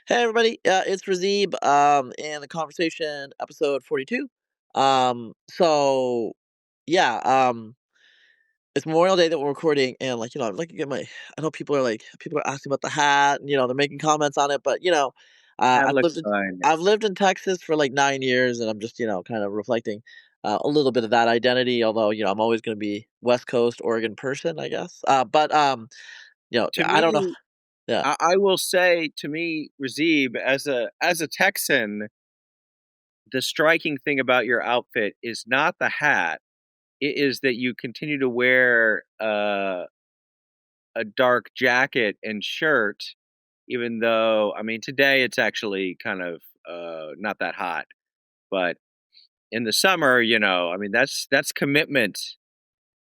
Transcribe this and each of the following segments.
Hey everybody, it's Razib, and the conversation episode 42. So yeah, it's Memorial Day that we're recording, and I'd like to get my. I know people are asking about the hat, and they're making comments on it, but That I've lived looks in fine. I've lived in Texas for like 9 years, and I'm just kind of reflecting a little bit of that identity. Although I'm always going to be West Coast Oregon person, I guess. But To I don't know. me, Yeah. I will say to me, Razib, as a Texan, the striking thing about your outfit is not the hat. It is that you continue to wear a dark jacket and shirt, even though I mean today it's actually kind of not that hot. But in the summer, I mean that's commitment.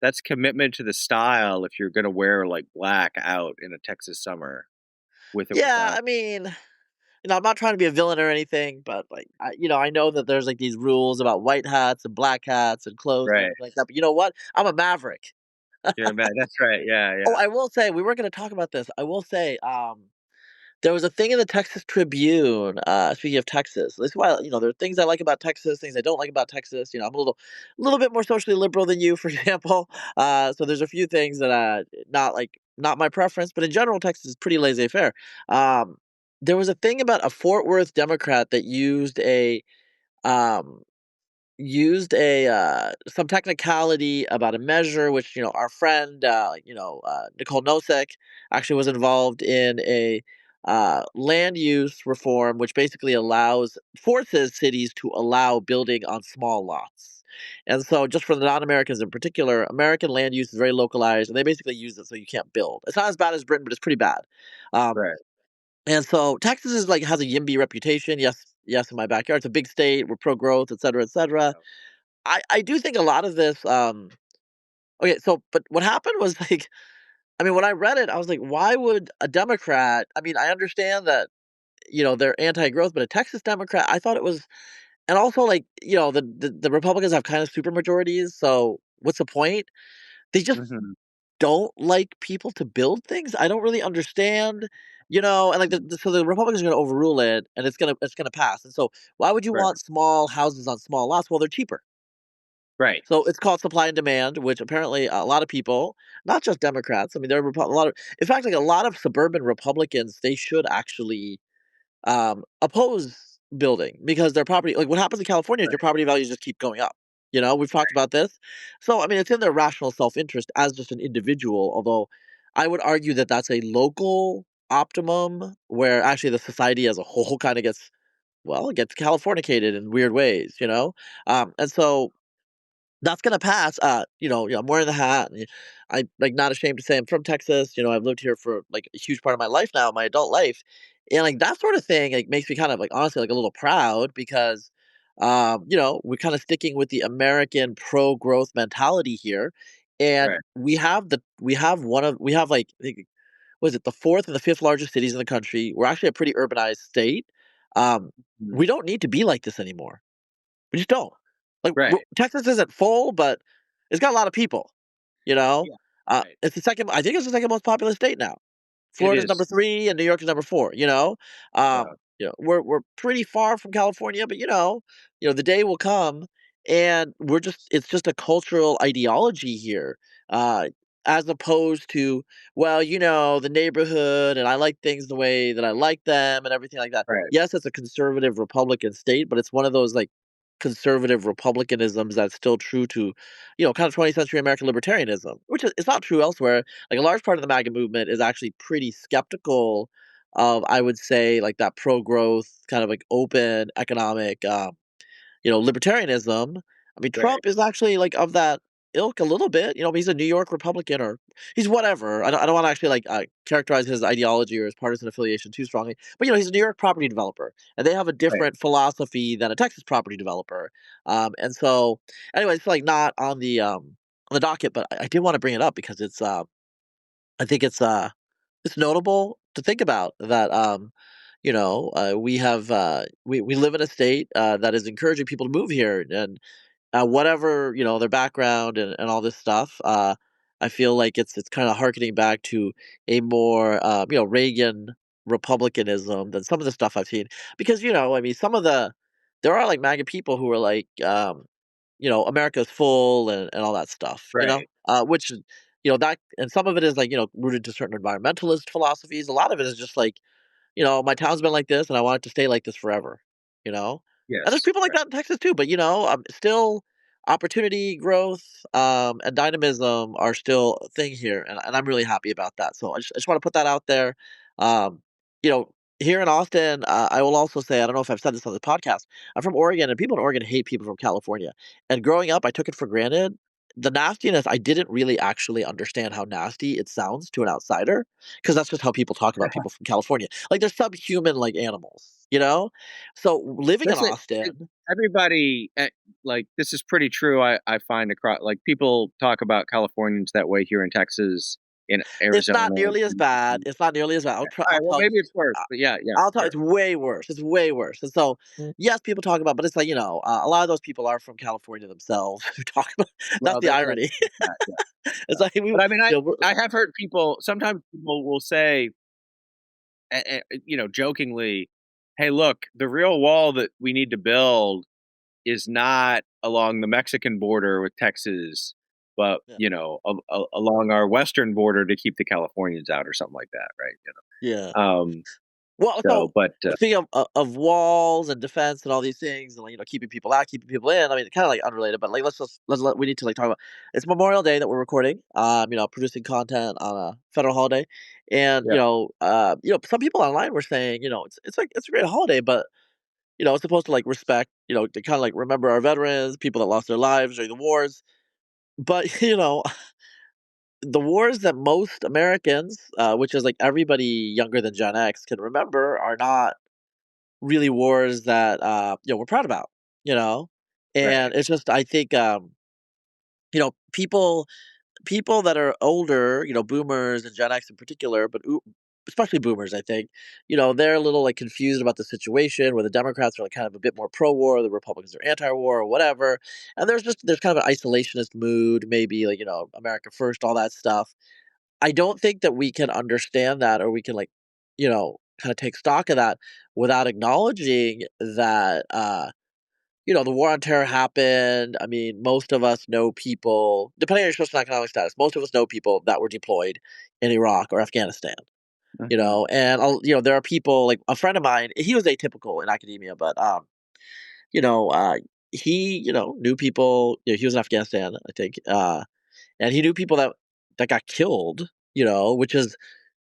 That's commitment to the style if you're gonna wear like black out in a Texas summer with or Yeah, without. I mean, I'm not trying to be a villain or anything, but I know that there's like these rules about white hats and black hats and clothes and Right. everything like that. But you know what? I'm a maverick. You're mad. That's right. Yeah, Oh, yeah. I will say we weren't going to talk about this. I will say, there was a thing in the Texas Tribune. Speaking of Texas, this is why there are things I like about Texas, things I don't like about Texas. I'm a little bit more socially liberal than you, for example. So there's a few things that not my preference, but in general, Texas is pretty laissez-faire. Um, there was a thing about a Fort Worth Democrat that um, used some technicality about a measure which our friend Nicole Nosek actually was involved in a land use reform which basically forces cities to allow building on small lots. And so just for the non-Americans in particular, American land use is very localized and they basically use it so you can't build. It's not as bad as Britain, but it's pretty bad. um, Right. and so Texas is like has a YIMBY reputation. Yes, yes, in my backyard. It's a big state. We're pro growth, et cetera, et cetera. Yeah. I do think a lot of this. Okay, so but what happened was like, I mean, when I read it, I was like, why would a Democrat? I mean, I understand that they're anti-growth, but a Texas Democrat, I thought it was, and also like the Republicans have kind of super majorities. So what's the point? They just Mhm. don't like people to build things. I don't really understand. And like so the Republicans are going to overrule it, and it's gonna pass. And so why would you Right. want small houses on small lots? Well, they're cheaper. Right. So it's called supply and demand, which apparently a lot of people, not just Democrats, I mean, there are a lot of, in fact, like a lot of suburban Republicans, they should actually oppose building because their property, like what happens in California is your Right. property values just keep going up. We've talked about this. So, I mean, it's in their rational self interest as just an individual, although I would argue that that's a local optimum where actually the society as a whole kind of gets, well, it gets Californicated in weird ways. And so that's gonna pass. I'm wearing the hat, and I'm like not ashamed to say I'm from Texas. I've lived here for like a huge part of my life now, my adult life, and like that sort of thing like makes me kind of like honestly like a little proud because, we're kind of sticking with the American pro growth mentality here, and Right. we have like I think, was it the fourth and the fifth largest cities in the country? We're actually a pretty urbanized state. Um, Mhm. we don't need to be like this anymore. We just don't. Like, Right. Texas isn't full, but it's got a lot of people, you know? Yeah. Right. It's the second I think it's the second most populous state now. It Florida's number is. 3 and New York is number 4. Yeah. We're pretty far from California, but the day will come and it's just a cultural ideology here. Uh, as opposed to, well, the neighborhood and I like things the way that I like them and everything like that. Right. Yes, it's a conservative Republican state, but it's one of those like conservative republicanisms that's still true to, kind of 20th century American libertarianism, which is it's not true elsewhere. Like a large part of the MAGA movement is actually pretty skeptical of, I would say, like that pro growth kind of like open economic libertarianism. I mean, Right. Trump is actually like of that ilk a little bit. He's a New York Republican or he's whatever. I don't want to actually like characterize his ideology or his partisan affiliation too strongly. But he's a New York property developer, and they have a Right. different philosophy than a Texas property developer. And so, anyway, it's like not on the docket, but I did want to bring it up because I think it's notable to think about that. We live in a state that is encouraging people to move here, and whatever their background and all this stuff. I feel like it's kind of harkening back to a more Reagan republicanism than some of the stuff I've seen. Because, I mean, there are like MAGA people who are like, America's full and all that stuff, Right. which, that, and some of it is like, rooted to certain environmentalist philosophies. A lot of it is just like, my town's been like this and I want it to stay like this forever, you know? And there's Yes. people like Right. that in Texas too, but still opportunity, growth, and dynamism are still a thing here, and I'm really happy about that. So I just want to put that out there. Um, you know, Here in Austin, I will also say, I don't know if I've said this on the podcast, I'm from Oregon, and people in Oregon hate people from California. And growing up, I took it for granted. The nastiness, I didn't really actually understand how nasty it sounds to an outsider, because that's just how people talk about people from California. Like they're subhuman like animals. So living in Listen, it Austin, everybody, like, this is pretty true, I find across like, people talk about Californians that way here in Texas, in it's Arizona, not nearly as bad. and It's not nearly as bad. alright, I'll well, tell you. maybe it's worse, but yeah, yeah, I'll tell you, sure. it's way worse. It's way worse. And so, yes, people talk about, but it's like, a lot of those people are from California themselves who talk about. That's Well, the there's irony. that, yeah, It's yeah. like But I mean, we're, I have heard people sometimes people will say, jokingly, "Hey, look, the real wall that we need to build is not along the Mexican border with Texas, but, yeah, along our western border to keep the Californians out," or something like that, right? yeah. Well, So, so but, speaking of walls and defense and all these things, and like, keeping people out, keeping people in. I mean, kind of like unrelated, but like we need to like talk about. It's Memorial Day that we're recording. Producing content on a federal holiday, and yeah, some people online were saying, it's a great holiday, but it's supposed to like respect, to kind of like remember our veterans, people that lost their lives during the wars. But the wars that most Americans, which is like everybody younger than Gen X, can remember, are not really wars that we're proud about, you know. right, And it's just, I think, people that are older, boomers and Gen X in particular, but especially boomers, I think, they're a little like confused about the situation where the Democrats are like kind of a bit more pro-war, the Republicans are anti-war or whatever, and there's kind of an isolationist mood, maybe like America first, all that stuff. I don't think that we can understand that, or we can like, kind of take stock of that without acknowledging that, the war on terror happened. I mean, most of us know people, depending on your social and economic status, most of us know people that were deployed in Iraq or Afghanistan. mhm, And there are people like a friend of mine. He was atypical in academia, but you know, uh, he knew people. He was in Afghanistan, I think, and he knew people that got killed. Which is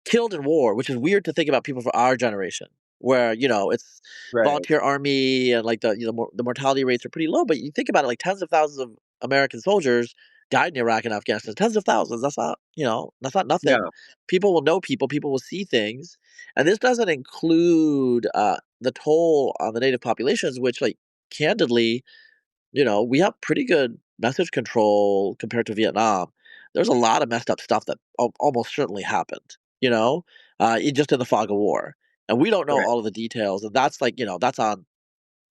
killed in war, which is weird to think about people for our generation, where it's right, volunteer army and like the mortality rates are pretty low. But you think about it, like tens of thousands of American soldiers died in Iraq and Afghanistan. Tens of thousands. That's not nothing. yeah, People will know people. People will see things, and this doesn't include the toll on the native populations, which, like, candidly, we have pretty good message control compared to Vietnam. There's a lot of messed up stuff that almost certainly happened, just in the fog of war. And we don't know right, all of the details. And that's like, that's on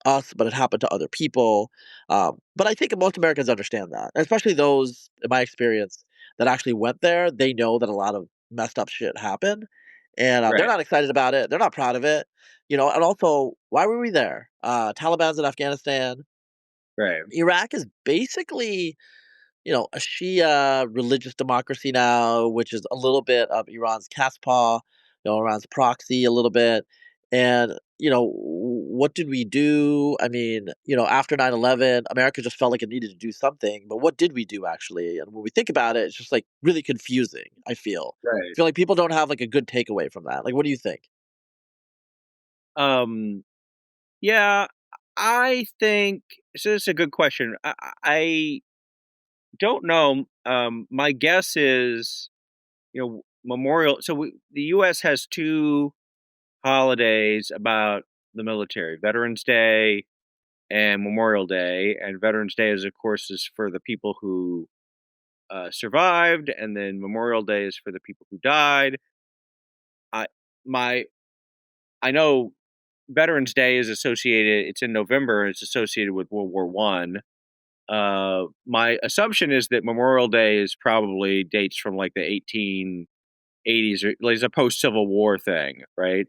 us, but it happened to other people. But I think most Americans understand that, especially those, in my experience, that actually went there. They know that a lot of messed up shit happened. And they're right, not excited about it. They're not proud of it. And also, why were we there? Taliban's in Afghanistan. right, Iraq is basically, a Shia religious democracy now, which is a little bit of Iran's Kaspa, Iran's proxy a little bit. And, what did we do? I mean, after 9/11, America just felt like it needed to do something. But what did we do actually? And when we think about it, it's just like really confusing, I feel. I right. feel like people don't have like a good takeaway from that. Like, what do you think? Um, yeah, I think so. This is a good question. I don't know. My guess is, Memorial. So the U.S. has two holidays about the military: Veterans Day and Memorial Day. And Veterans Day is, of course, is for the people who survived, and then Memorial Day is for the people who died. I my I know Veterans Day is associated. It's in November. It's associated with World War One. My assumption is that Memorial Day is probably dates from like the 80s, or like, it's a post-Civil War thing, right?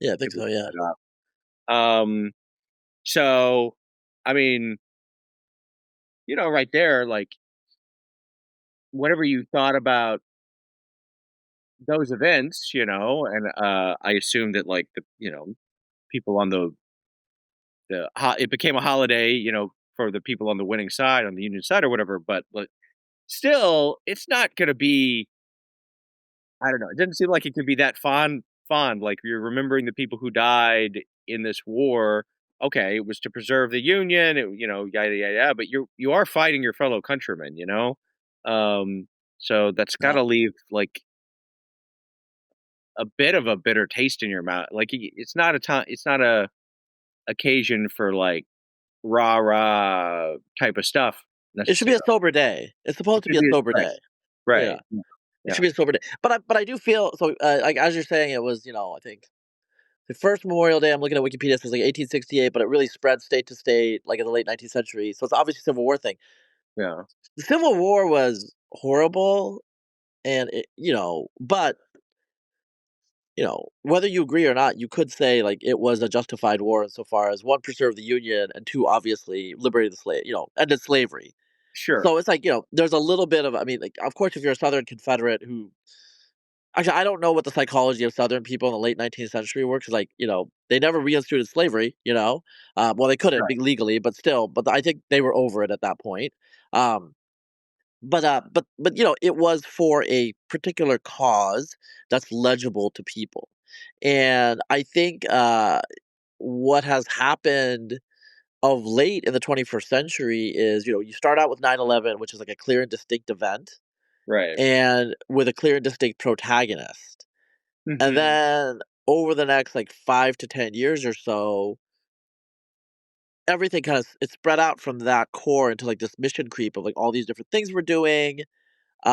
Yeah, I think If we so, look yeah. it up. So, I mean, right there, like, whatever you thought about those events, and, I assume that, like, people on it became a holiday, for the people on the winning side, on the Union side or whatever, but still, it's not gonna be. I don't know, it didn't seem like it could be that fond, like, you're remembering the people who died in this war. Okay, it was to preserve the Union, yada, yada, yada, but you are fighting your fellow countrymen, you know? Um, so that's Yeah. gotta leave, like, a bit of a bitter taste in your mouth. Like, it's not a time, it's not a occasion for, like, rah-rah type of stuff It should be a necessarily. sober day. It's It supposed to be could a be sober right, day. Yeah. right, yeah, It yeah, should be a sober day. But I do feel so, like, as you're saying, it was, I think the first Memorial Day I'm looking at Wikipedia says, like, 1868, but it really spread state to state, like, in the late 19th century, so it's obviously a Civil War thing. yeah, The Civil War was horrible, and but, whether you agree or not, you could say, like, it was a justified war insofar as, 1, preserved the Union, and 2, obviously liberated the ended slavery. sure, So it's like, there's a little bit of, I mean, like, of course, if you're a Southern Confederate who actually, I don't know what the psychology of Southern people in the late 19th century were, because, like, they never reinstituted slavery, well, they couldn't right, be legally, but still, but I think they were over it at that point. Um, but it was for a particular cause that's legible to people. And I think what has happened of late in the 21st century is, you start out with 9/11, which is like a clear and distinct event, right. and with a clear and distinct protagonist. And Mhm. then over the next, like, 5 to 10 years or so, everything kinda it's spread out from that core into, like, this mission creep of, like, all these different things we're doing.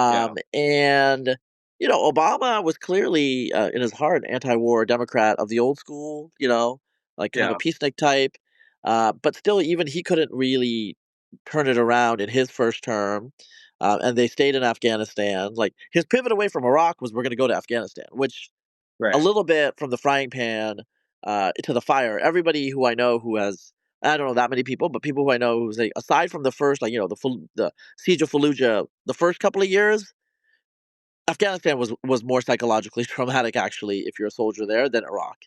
Yeah, And, Obama was clearly, in his heart, an anti-war Democrat of the old school, like, kind of a yeah, peacenik type. But still, even he couldn't really turn it around in his first term. And they stayed in Afghanistan. Like, his pivot away from Iraq was, we're going to go to Afghanistan, which a right, little bit from the frying pan to the fire. Everybody who I know who has, I don't know that many people, but people who I know who's, like, aside from the first, like, the siege of Fallujah, the first couple of years, Afghanistan was more psychologically traumatic, actually, if you're a soldier there, than Iraq,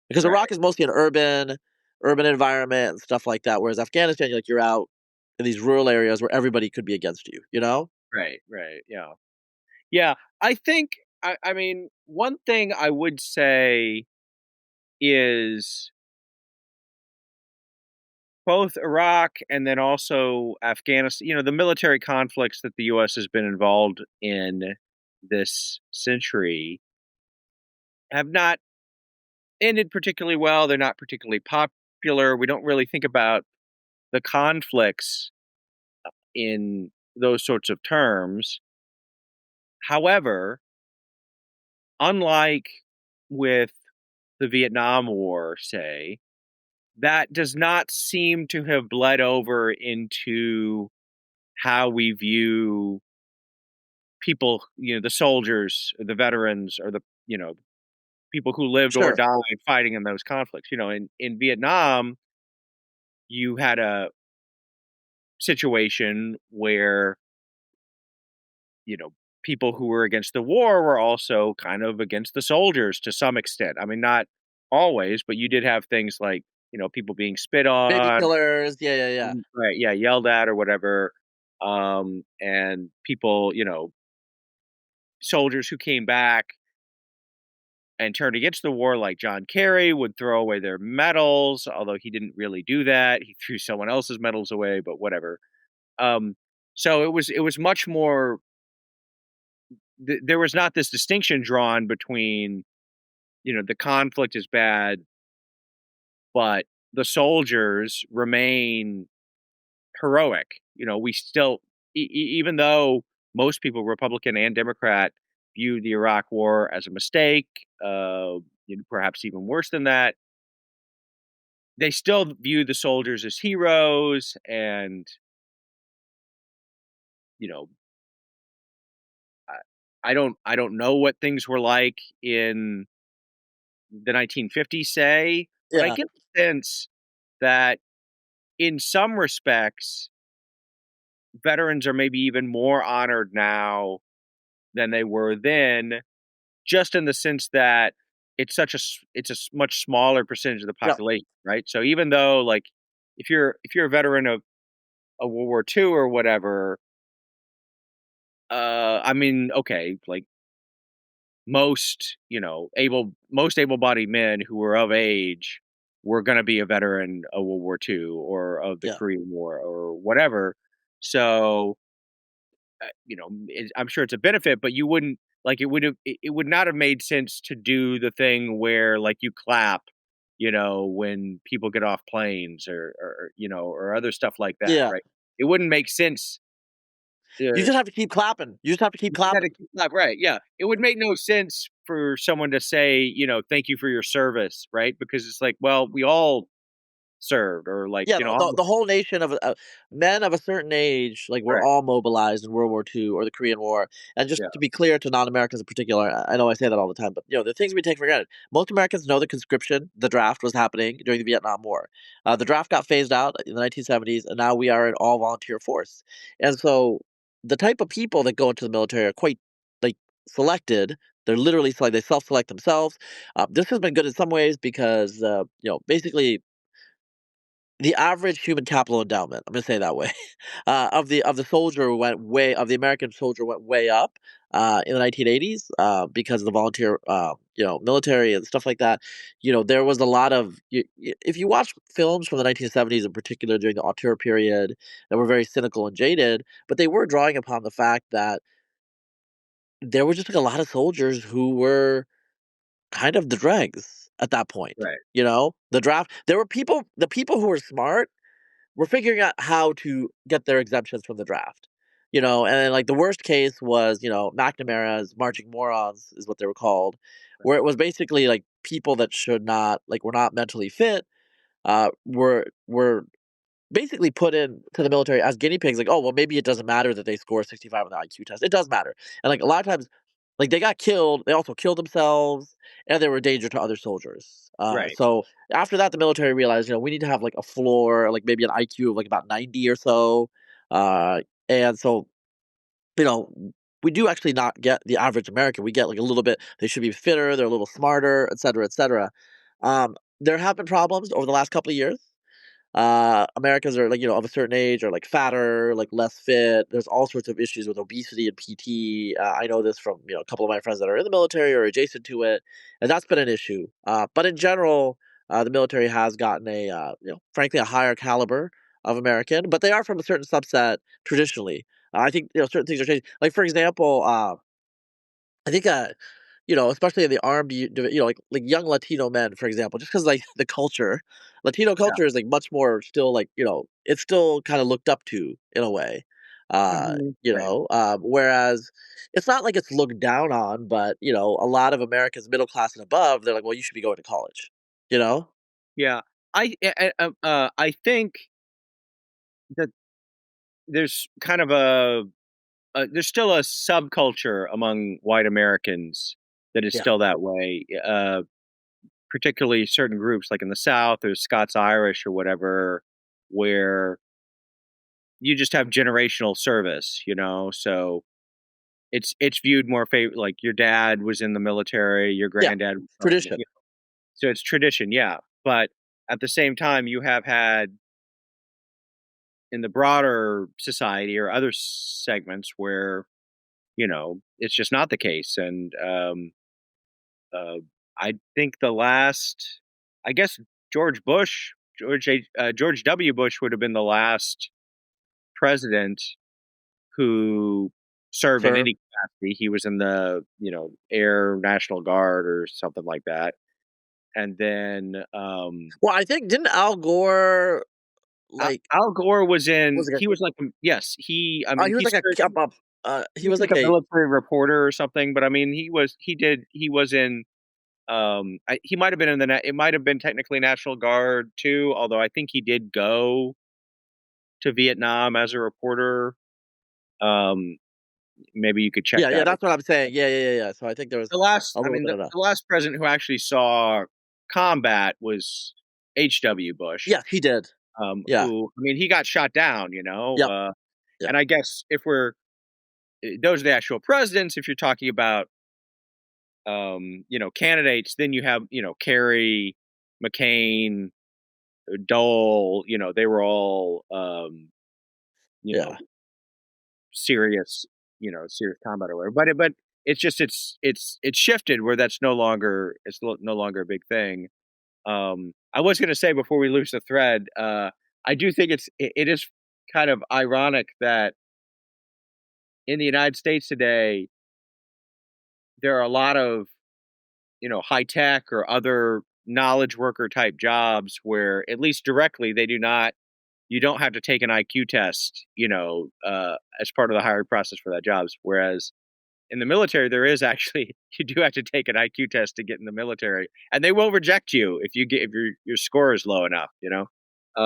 because Iraq right, is mostly an urban environment and stuff like that, whereas Afghanistan, you're out in these rural areas where everybody could be against you. You know? right, right, yeah. Yeah, I think, I mean, one thing I would say is both Iraq and then also Afghanistan, the military conflicts that the US has been involved in this century have not ended particularly well. They're not particularly popular. We don't really think about the conflicts in those sorts of terms. However, unlike with the Vietnam War, say, that does not seem to have bled over into how we view people, the soldiers, the veterans, or the people who lived or Sure. died fighting in those conflicts. In Vietnam, you had a situation where, you know, people who were against the war were also kind of against the soldiers to some extent. I mean, not always, but you did have things like, people being spit Baby on, killers. Yeah, yeah, yeah. right, yeah, yelled at or whatever. And people, soldiers who came back and turned against the war, like John Kerry, would throw away their medals, although he didn't really do that. He threw someone else's medals away, but whatever. Um, so it was much more. There was not this distinction drawn between, the conflict is bad, but the soldiers remain heroic. We still, even though most people, Republican and Democrat, view the Iraq War as a mistake, perhaps even worse than that, they still view the soldiers as heroes, and you know I don't know what things were like in the 1950s, say, but I Yeah, get the sense that in some respects, veterans are maybe even more honored now than they were then, just in the sense that it's a much smaller percentage of the yeah, population, right? So even though, like, if you're a veteran of World War II or whatever, I mean, okay, like most able-bodied men who were of age were gonna be a veteran of World War II or of the yeah. Korean War or whatever. So, I'm sure it's a benefit, but you wouldn't like, it would not have made sense to do the thing where, like, you clap, when people get off planes or other stuff like that, Yeah. right? It wouldn't make sense. You just have to keep clapping. You just have to keep You just clapping. gotta keep up, right, yeah. It would make no sense for someone to say, "Thank you for your service," right? Because it's like, well, we all served or like, Yeah, the whole nation of men of a certain age, like, were right, all mobilized in World War II or the Korean War. And just yeah, to be clear to non-Americans in particular, I know I say that all the time, but, the things we take for granted. Most Americans know that conscription, the draft, was happening during the Vietnam War. The draft got phased out in the 1970s, and now we are an all-volunteer force. And so the type of people that go into the military are quite, like, selected. They're literally select they self-select themselves. This has been good in some ways because, basically the average human capital endowment, I'm gonna say it that way, of the American soldier went way up in the 1980s because of the volunteer, military and stuff like that. There was a lot of if you watch films from the 1970s in particular during the auteur period that were very cynical and jaded, but they were drawing upon the fact that there were just like a lot of soldiers who were kind of the dregs at that point. right, The draft. There were the people who were smart we're figuring out how to get their exemptions from the draft. And then, like, the worst case was, McNamara's marching morons is what they were called, right, where it was basically like people that should not like were not mentally fit, were basically put in to the military as guinea pigs. Like, oh well, maybe it doesn't matter that they score 65 on the IQ test. It does matter, and like a lot of times, like they got killed. They also killed themselves, and they were a danger to other soldiers. right, So after that, the military realized, we need to have like a floor, like maybe an IQ of like about 90 or so. Uh, and so, you know, we do actually not get the average American. We get like a little bit. They should be fitter. They're a little smarter, et cetera, et cetera. There have been problems over the last couple of years. Americans are like, of a certain age are like fatter, like less fit. There's all sorts of issues with obesity and PT. I know this from, a couple of my friends that are in the military or adjacent to it, and that's been an issue. But in general, the military has gotten frankly, a higher caliber of American, but they are from a certain subset traditionally. I think, certain things are changing. Like, for example, I think, especially in the armed, like young Latino men, for example, just because like the culture, Latino yeah, culture is like much more still like it's still kind of looked up to in a way, right, whereas it's not like it's looked down on, but a lot of Americans, middle class and above, they're like, well, you should be going to college, you know? yeah. I think that there's kind of there's still a subculture among white Americans that is Yeah, still that way, particularly certain groups, like in the South, there's Scots Irish or whatever, where you just have generational service, so it's viewed more like your dad was in the military, your yeah, granddad was tradition. so it's tradition, yeah, but at the same time, you have had in the broader society or other segments where, it's just not the case, and, uh, I think I guess George W. Bush would have been the last president who served in Serve. any capacity. He was in the, Air National Guard or something like that. And then Well, I think didn't Al Gore like Al Gore was like he was like, yes, I mean, he was like a he he was was like like a a military reporter or something, but I mean, he was in, he might have been in it might have been technically National Guard too, although I think he did go to Vietnam as a reporter. Um, Maybe you could check Yeah, yeah, that. that's what I'm saying. Yeah, yeah, yeah, yeah. So I think there was a I little mean, bit of that. the last president who actually saw combat was H.W. Bush, Yes, he did. Yeah. who, I mean, he got shot down, Yep. Yep. and I guess if those are the actual presidents, if you're talking about, candidates, then you have, Kerry, McCain, Dole, they were all, you know, Yeah. serious combat or whatever. But it's just it's shifted where that's no longer a big thing. I was gonna say before we lose the thread, I do think it is kind of ironic that in the United States today there are a lot of high tech or other knowledge worker type jobs where at least directly they do not you don't have to take an IQ test, as part of the hiring process for that jobs. Whereas in the military, there is actually you do have to take an IQ test to get in the military, and they will reject you if your score is low enough.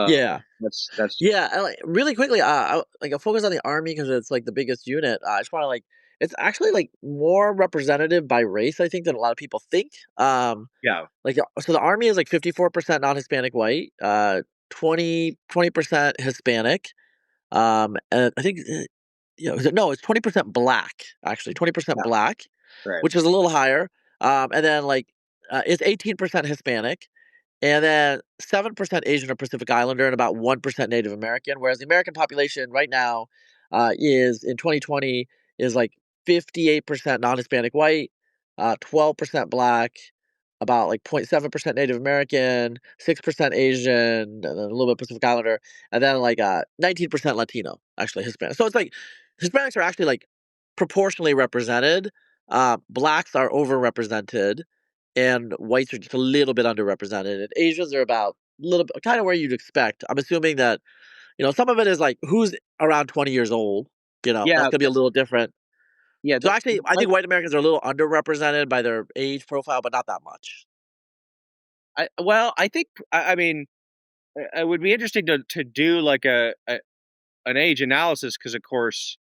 Yeah. That's Yeah, and, like, really quickly, I'll focus on the army because it's, like, the biggest unit. I just wanna, like it's actually, like, more representative by race, I think, than a lot of people think. yeah, So the army is, like, 54% non-Hispanic white, 20% Hispanic, and I think, no, it's 20% black, actually, 20% yeah, black, right, which is a little higher, and then, like, it's 18% Hispanic, and then 7% Asian or Pacific Islander and about 1% Native American, whereas the American population right now is in 2020 is like 58% non-Hispanic white, 12% black, about like 0.7% Native American, 6% Asian, and then a little bit Pacific Islander, and then like 19% Latino, actually Hispanic. So it's like Hispanics are actually like proportionally represented. Blacks are overrepresented, and whites are just a little bit underrepresented, and Asians are about a little bit kind of where you'd expect. I'm assuming that some of it is like who's around 20 years old. That's yeah, gonna be a little different. yeah. So actually, I think white Americans are a little underrepresented by their age profile, but not that much. I think I mean it would be interesting to do like an age analysis because of course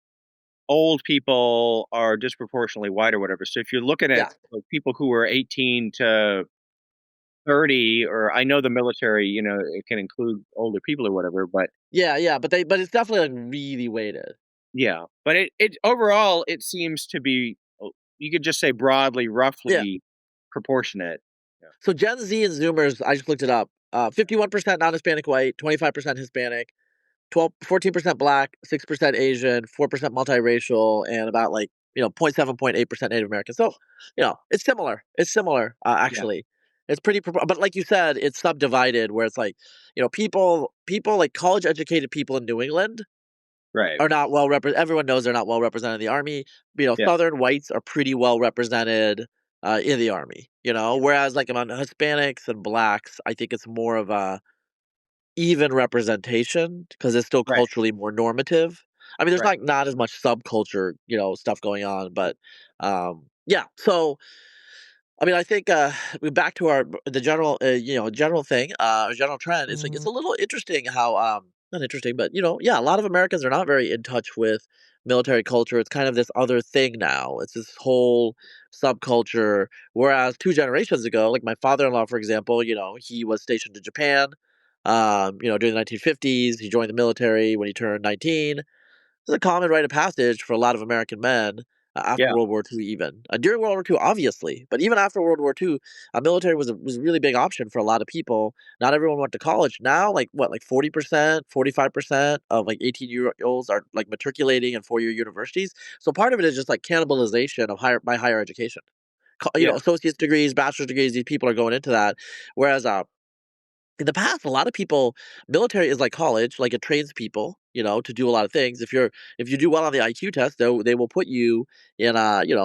old people are disproportionately white or whatever. So if you're looking at Yeah, like, people who are 18 to 30, or I know the military, it can include older people or whatever, but yeah, yeah. But it's definitely like really weighted. yeah. But it overall it seems to be you could just say broadly, Yeah. roughly proportionate. Yeah. So Gen Z and Zoomers, I just looked it up. 51% non-Hispanic white, 25% Hispanic, 14% black, 6% Asian, 4% multiracial, and about like 0.7, 0.8% Native American. So it's similar. It's similar, Yeah. actually. It's pretty, but like you said, it's subdivided where it's like, people like college educated people in New England Right. are not well represented. Everyone knows they're not well represented in the army. Yeah. Southern whites are pretty well represented in the army. Whereas like among Hispanics and blacks, I think it's more of a even representation because it's still Right. culturally more normative. I mean, there's Right. like not as much subculture, stuff going on, but yeah. So I mean, I think we back to the general, general thing, general trend. It's like it's a little interesting how not interesting, but yeah, a lot of Americans are not very in touch with military culture. It's kind of this other thing now. It's this whole subculture. Whereas 2 generations ago, like my father-in-law, for example, he was stationed in Japan. During the 1950s, he joined the military when he turned 19. It's a common rite of passage for a lot of American men after Yeah. World War II, even during World War II, obviously, but even after World War II, military was a really big option for a lot of people. Not everyone went to college. Now, like what, like 40%, 45% of like 18-year-olds are like matriculating in 4-year universities. So part of it is just like cannibalization of higher education. Yeah. Associate's degrees, bachelor's degrees. These people are going into that, whereas in the past, a lot of people military is like college, like it trains people, to do a lot of things. If you do well on the IQ test, they will put you in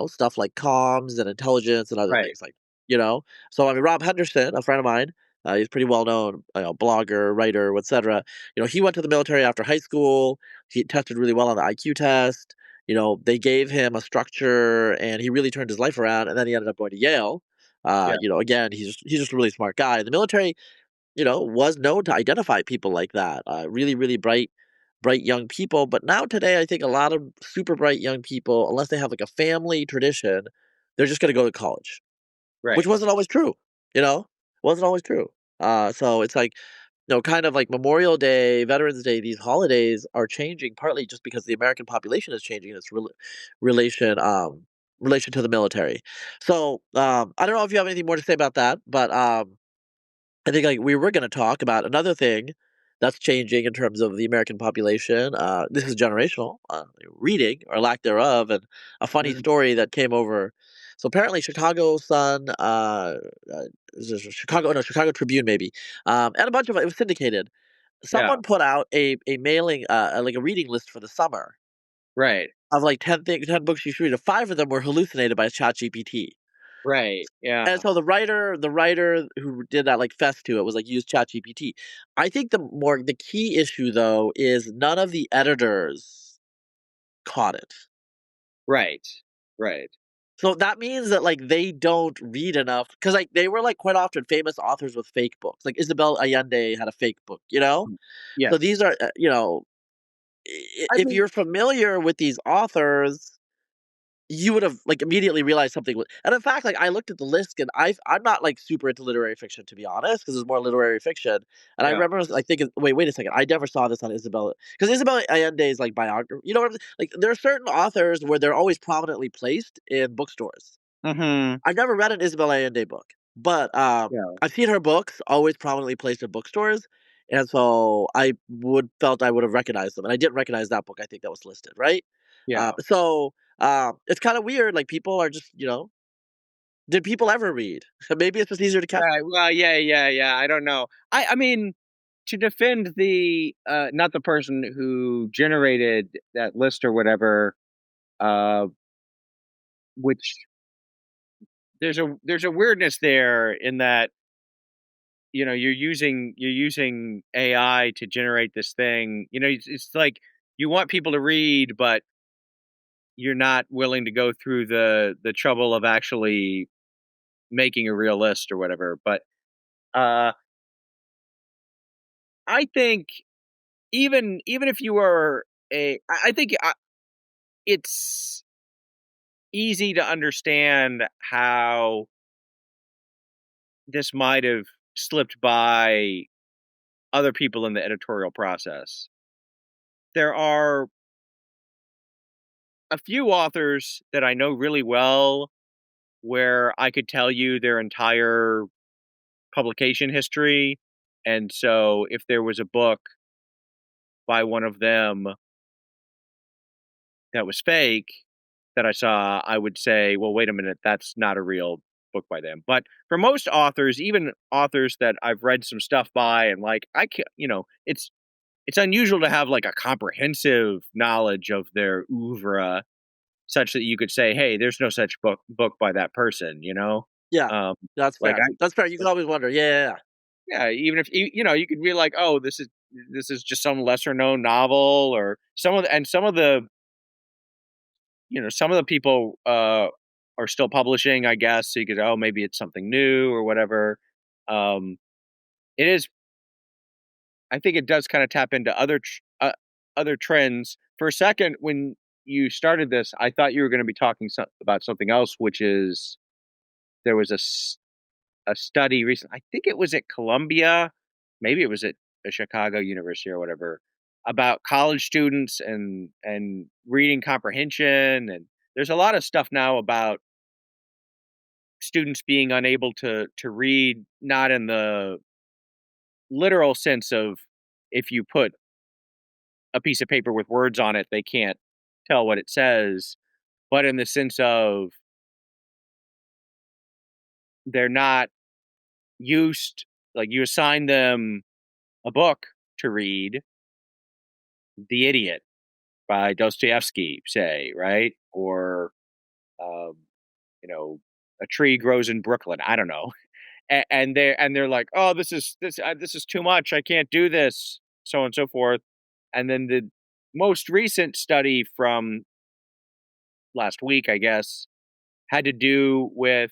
stuff like comms and intelligence and other Right. things like you know. So I mean, Rob Henderson, a friend of mine, he's pretty well known, blogger, writer, etc. He went to the military after high school. He tested really well on the IQ test. They gave him a structure, and he really turned his life around. And then he ended up going to Yale. Yeah. Again, he's just a really smart guy. The military was known to identify people like that. Really, really bright, bright young people. But now today, I think a lot of super bright young people, unless they have like a family tradition, they're just going to go to college, which Right. wasn't always true. You know, wasn't always true. So it's like, kind of like Memorial Day, Veterans Day, these holidays are changing partly just because the American population is changing in its relation relation to the military. So I don't know if you have anything more to say about that, but I think like we were going to talk about another thing that's changing in terms of the American population. This is generational reading or lack thereof, and a funny Mhm. story that came over. So apparently, Chicago Sun, is this Chicago, no, Chicago Tribune, maybe, and a bunch of it was syndicated. Yeah. Someone put out a mailing, like a reading list for the summer Right. of like 10 books you should read. And five of them were hallucinated by ChatGPT. Right. Yeah. And so the writer who did that, like, fess to it was, like, use ChatGPT. I think the key issue, though, is none of the editors caught it. Right. Right. So that means that, like, they don't read enough because like, they were, like, quite often famous authors with fake books. Like, Isabel Allende had a fake book, you know? Mm. So Yes. these are, I if mean, you're familiar with these authors, you would have, like, immediately realized something wa and in fact, like, I looked at the list and I'm not, like, super into literary fiction, to be honest, because it's more literary fiction, and I yeah. remember, like, thinking, "Wait a second, I never saw this on Isabella," because Isabel Allende's, like, biography, you know what I'm like, there are certain authors where they're always prominently placed in bookstores. Mhm. I've never read an Isabel Allende book, but, Yeah. I've seen her books always prominently placed in bookstores, and so I would have recognized them, and I didn't recognize that book, I think that was listed, right? Yeah. It's kinda weird, like, people are just, did people ever read? Maybe it's just easier to catch. Right. Well, yeah, yeah, yeah. I don't know. I mean, to defend the not the person who generated that list or whatever, uh, which there's a weirdness there in that you're using AI to generate this thing. It's like you want people to read, but you're not willing to go through the trouble of actually making a real list or whatever. But uh, I think even if you are I think it's easy to understand how this might have slipped by other people in the editorial process. There are a few authors that I know really well where I could tell you their entire publication history. And so if there was a book by one of them that was fake that I saw, I would say, well, wait a minute, that's not a real book by them. But for most authors, even authors that I've read some stuff by and like, I can, it's unusual to have like a comprehensive knowledge of their oeuvre such that you could say, hey, there's no such book by that person. Yeah, Um, that's like fair. That's fair, you can always wonder. Yeah, yeah, yeah. yeah, even if you could be like, oh, this is just some lesser known novel or some of the people are still publishing, I guess. So you could, oh, maybe it's something new or whatever. Um, it is. I think it does kind of tap into other trends. For a second, when you started this, I thought you were going to be talking about something else, which is there was a study recent. I think it was at Columbia, maybe it was at a Chicago University or whatever, about college students and reading comprehension. And there's a lot of stuff now about students being unable to read, not in the literal sense of if you put a piece of paper with words on it, they can't tell what it says, but in the sense of they're not used, like you assign them a book to read, The Idiot by Dostoevsky, say, right? Or, um, A Tree Grows in Brooklyn. I don't know. And they're like, oh, this is too much. I can't do this, so on and so forth. And then the most recent study from last week, I guess, had to do with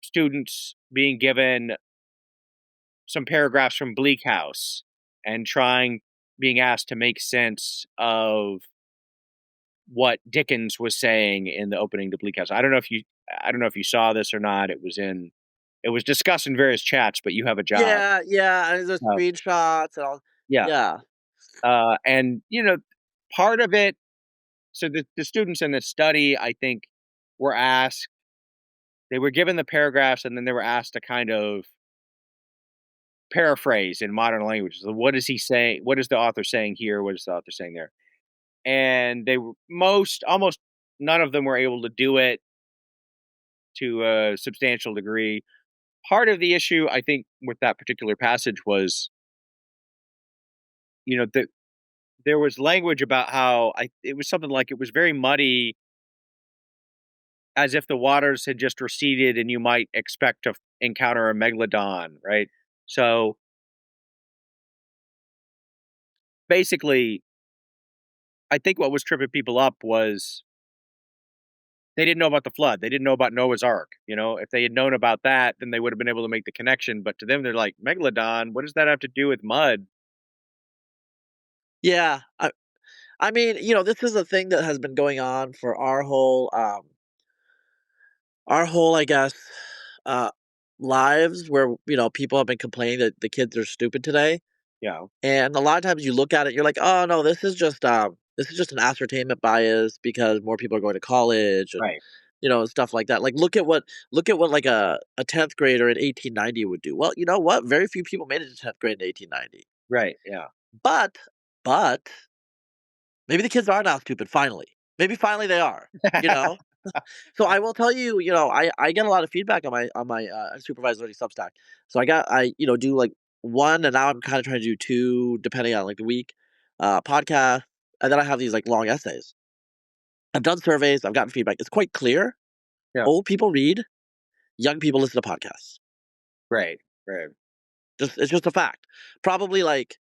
students being given some paragraphs from Bleak House and trying being asked to make sense of what Dickens was saying in the opening to Bleak House. I don't know if you saw this or not. It was discussed in various chats, but you have a job. Yeah, yeah, and there's Uh, screenshots and all. yeah. Yeah. And part of it, so the students in this study, I think, were asked, they were given the paragraphs and then they were asked to kind of paraphrase in modern language. So what is he saying? What is the author saying here? What is the author saying there? And they were almost none of them were able to do it to a substantial degree. Part of the issue, I think, with that particular passage was, that there was language about how it was something like it was very muddy, as if the waters had just receded and you might expect to encounter a megalodon, right? So basically, I think what was tripping people up was they didn't know about the flood. They didn't know about Noah's Ark. If they had known about that, then they would have been able to make the connection. But to them, they're like, megalodon, what does that have to do with mud? Yeah. I mean, this is a thing that has been going on for our whole, I guess, uh, lives where, people have been complaining that the kids are stupid today. Yeah, And a lot of times you look at it, you're like, "Oh, no, this is just an ascertainment bias because more people are going to college and, right, stuff like that." Like, look at what, like, a 10th grader in 1890 would do. Well, you know what? Very few people made it to 10th grade in 1890. right, yeah, But but maybe the kids are now stupid finally. Maybe finally they are, you know? So I will tell you, I get a lot of feedback on my supervised learning Substack. So I do like one, and now I'm kind of trying to do two, depending on like the week, podcast, and then I have these like long essays. I've done surveys, I've gotten feedback. It's quite clear. yeah, Old people read, young people listen to podcasts. right, right, It's just a fact. Probably like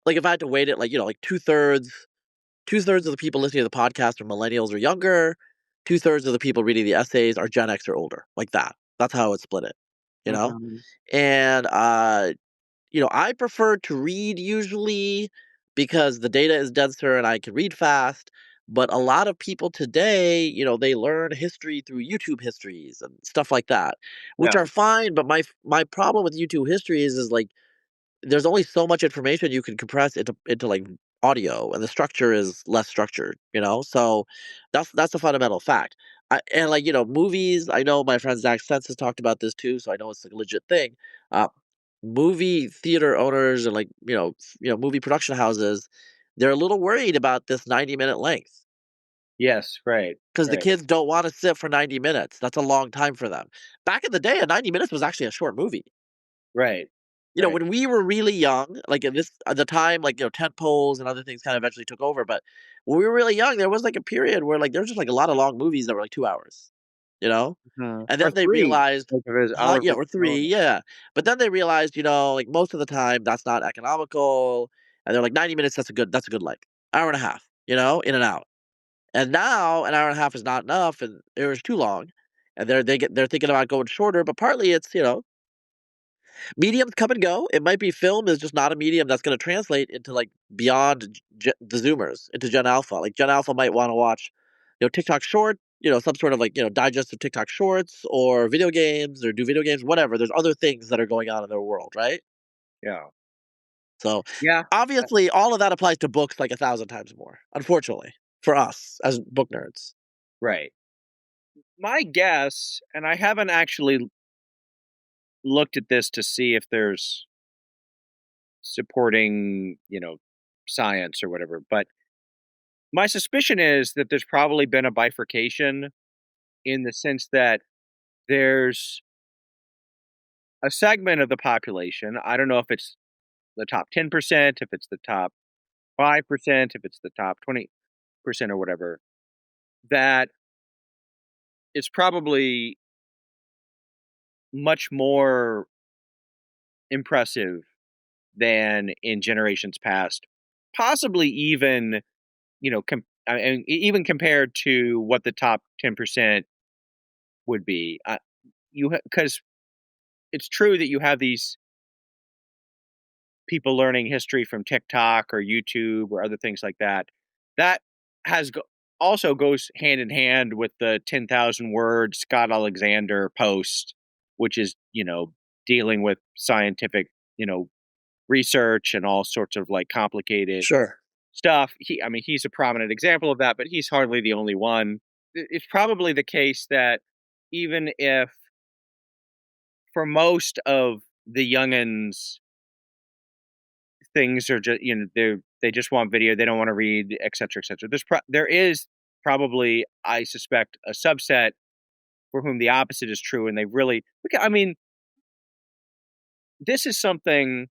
if I had to weight it, like like two thirds of the people listening to the podcast are millennials or younger. Two-thirds of the people reading the essays are Gen X or older. Like that. That's how I would split it. You know? mhm, And I prefer to read usually because the data is denser and I can read fast. But a lot of people today, they learn history through YouTube histories and stuff like that, which yeah, are fine. But my problem with YouTube histories is like there's only so much information you can compress into like audio, and the structure is less structured. So that's a fundamental fact. And like movies, I know my friend Zach Sense has talked about this too, so I know it's a legit thing. uh Movie theater owners and like movie production houses, they're a little worried about this 90-minute length yes, right, because the right, kids don't want to sit for 90 minutes. That's a long time for them. Back in the day, a 90 minutes was actually a short movie. right, right, When we were really young, like in this at the time, like tent poles and other things kind of eventually took over. But when we were really young, there was like a period where like there was just like a lot of long movies that were like 2 hours, you know, mhm, and or then they 3, realized, like, if it was huh? hour Yeah, versus or hour. three, yeah. But then they realized, like most of the time that's not economical, and they're like 90 minutes. That's a good like hour and a half, in and out. And now an hour and a half is not enough, and it was too long, and they're thinking about going shorter. But partly it's mediums come and go. It might be film is just not a medium that's going to translate into like beyond the Zoomers into Gen Alpha. Like Gen Alpha might want to watch, TikTok short, some sort of like digest of TikTok shorts or video games or do video games, whatever. There's other things that are going on in their world, right? Yeah, So yeah, uh, obviously, all of that applies to books like 1,000 times more. Unfortunately, for us as book nerds. right. My guess, and I haven't actually looked at this to see if there's supporting, science or whatever, but my suspicion is that there's probably been a bifurcation in the sense that there's a segment of the population. I don't know if it's the top 10%, if it's the top 5%, if it's the top 20% or whatever, that is probably much more impressive than in generations past. Possibly even, even compared to what the top 10% would be. Because it's true that you have these people learning history from TikTok or YouTube or other things like that. That has also goes hand in hand with the 10,000 word Scott Alexander post, which is, dealing with scientific, research and all sorts of like complicated Sure. stuff. I mean, he's a prominent example of that, but he's hardly the only one. It's probably the case that even if for most of the youngins, things are just, they just want video, they don't want to read, et cetera, et cetera. There is probably, I suspect, a subset for whom the opposite is true, and they really. I mean, this is something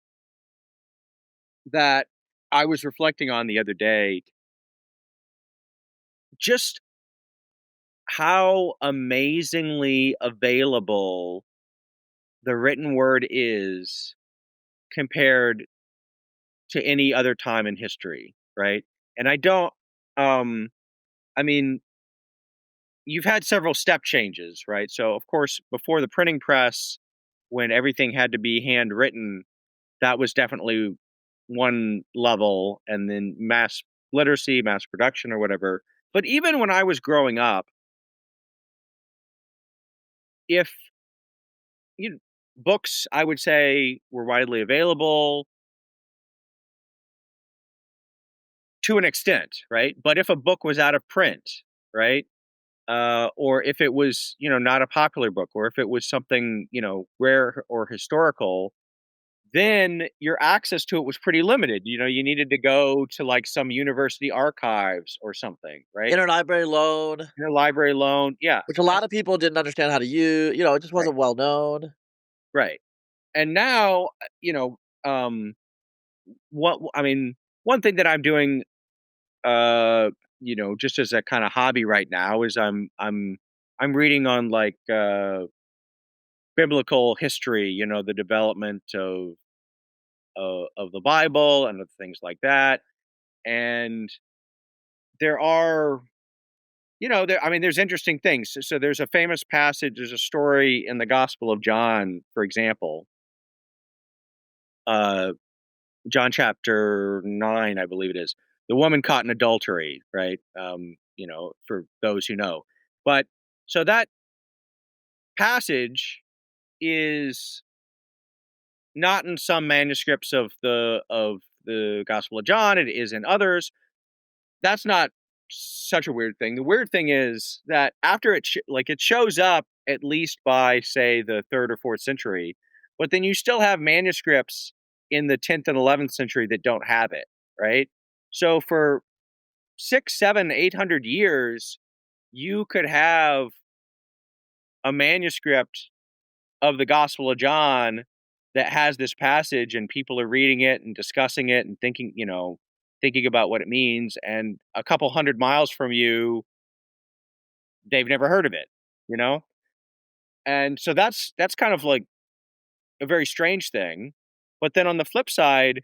that I was reflecting on the other day. Just how amazingly available the written word is compared to any other time in history, right? And I don't, um, I mean, you've had several step changes, right? So, of course, before the printing press, when everything had to be handwritten, that was definitely one level, and then mass literacy, mass production, or whatever. But even when I was growing up, if you books, I would say, were widely available to an extent, right? But if a book was out of print, right, or if it was, not a popular book, or if it was something, rare or historical, then your access to it was pretty limited. You needed to go to like some university archives or something, right? Interlibrary loan, Your library loan, yeah, which a lot of people didn't understand how to use. It just right, wasn't well known. right. And now, you know, um, what I mean, one thing that I'm doing, uh, just as a kind of hobby right now is I'm reading on like biblical history, the development of the Bible and of things like that. And there are, there's interesting things. So there's a famous passage. There's a story in the Gospel of John, for example, uh, John chapter 9, I believe it is. The woman caught in adultery, right? For those who know. But so that passage is not in some manuscripts of the Gospel of John. It is in others. That's not such a weird thing. The weird thing is that after it shows up at least by say the 3rd or 4th century, but then you still have manuscripts in the 10th and 11th century that don't have it, right? So for 6, 7, 800 years, you could have a manuscript of the Gospel of John that has this passage and people are reading it and discussing it and thinking about what it means. And a couple hundred miles from you, they've never heard of it, you know? And so that's kind of like a very strange thing. But then on the flip side,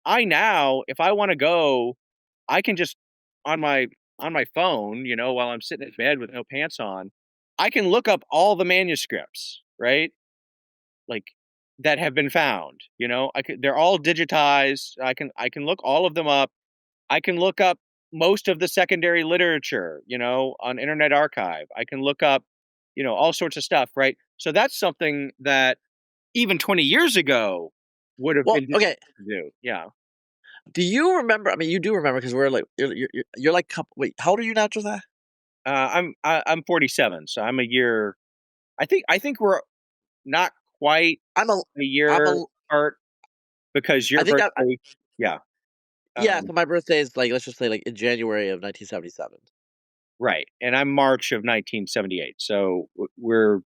I now, if I want to go, I can just on my phone, while I'm sitting in bed with no pants on, I can look up all the manuscripts, right? Like that have been found. They're all digitized. I can look all of them up. I can look up most of the secondary literature, on Internet Archive. I can look up, all sorts of stuff, right? So that's something that even 20 years ago would have Well, been okay. difficult to do. Yeah. Do you remember? I mean, you do remember because we're like you're like wait, how old are you now, Josiah? I'm 47, so I'm a year. I think we're not quite I'm a a I'm year a apart because I your think birthday. Yeah. yeah. Um, So my birthday is like, let's just say, like in January of 1977. right, and I'm March of 1978, so we're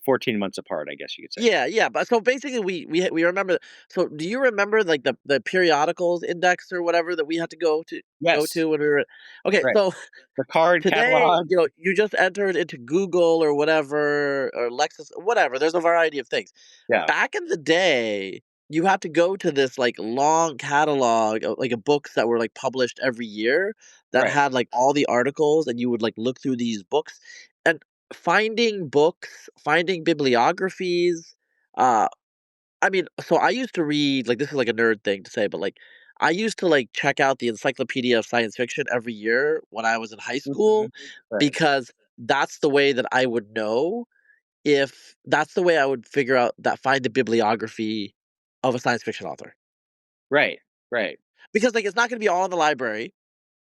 14 months apart, I guess you could say. Yeah, yeah, but so basically we remember. So do you remember like the periodicals index or whatever that we had to go Yes, to when we were okay, right. so The card today, catalog. you just entered into Google or whatever or Lexus, whatever. There's a variety of things. Yeah, Back in the day, you had to go to this like long catalog of books that were like published every year that right. had like all the articles, and you would like look through these books and finding books, finding bibliographies. Uh, I mean, so I used to read like, this is like a nerd thing to say, but, like, I used to, like, check out the Encyclopedia of Science Fiction every year when I was in high Mhm. school Right. because that's the way that I would know if that's the way I would figure out that find the bibliography of a science fiction author. Right. Right. Because, like, it's not gonna be all in the library.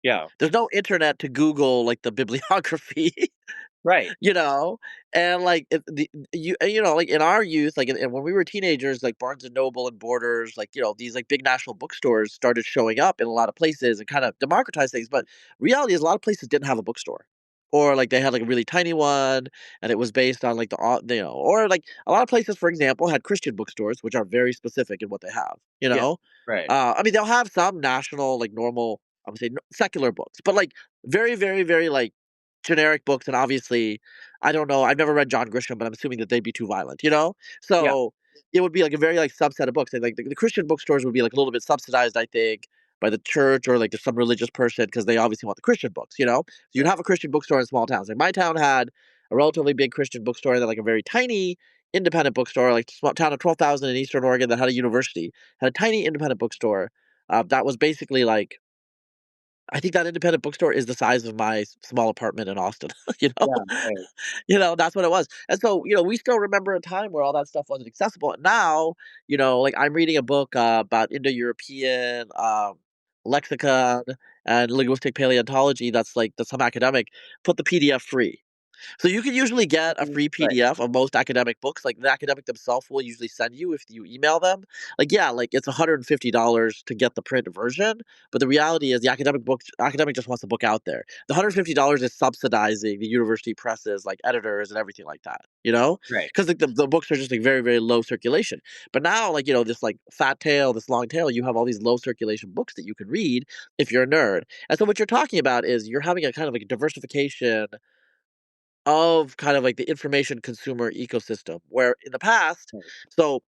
Yeah. There's no internet to Google, like, the bibliography. Right. You know? And, like, like, in our youth, like, and when we were teenagers, like, Barnes& and Noble and Borders, like, these, like, big national bookstores started showing up in a lot of places and kinda democratized things, but reality is a lot of places didn't have a bookstore. Or, like, they had, like, a really tiny one, and it was based on, like, or, like, a lot of places, for example, had Christian bookstores, which are very specific in what they have, you Yeah. know? Right. I mean, they'll have some national, like, normal, I would say, secular books, but, like, very, very, very, like, generic books, and obviously, I don't know, I've never read John Grisham, but I'm assuming that they'd be too violent, you know? Yeah. So, it would be, like, a very, like, subset of books, and, like, the Christian bookstores would be, like, a little bit subsidized, I think, by the church or, like, just some religious person because they obviously want the Christian books, you know? So you'd Right. have a Christian bookstore in small towns, like, my town had a relatively big Christian bookstore and then, like, a very tiny independent bookstore, like, small town of 12,000 in Eastern Oregon that had a university, had a tiny independent bookstore, that was basically, like, I think that independent bookstore is the size of my small apartment in Austin, you know? Yeah. Right. That's what it was. And so, we still remember a time where all that stuff wasn't accessible. And now, like I'm reading a book about Indo-European lexicon and linguistic paleontology that's some academic put the PDF free. So you can usually get a Mhm. free Right. PDF of most academic books. Like the academic themselves will usually send you if you email them. Like yeah, like it's $150 to get the print version, but the reality is the academic just wants the book out there. The $150 is subsidizing the university presses, like editors and everything like that. Right. Because like the books are just like very very low circulation. But now like this like fat tail, this long tail, you have all these low circulation books that you can read if you're a nerd. And so what you're talking about is you're having a kind of like diversification of kind of like the information consumer ecosystem where in the past Right. so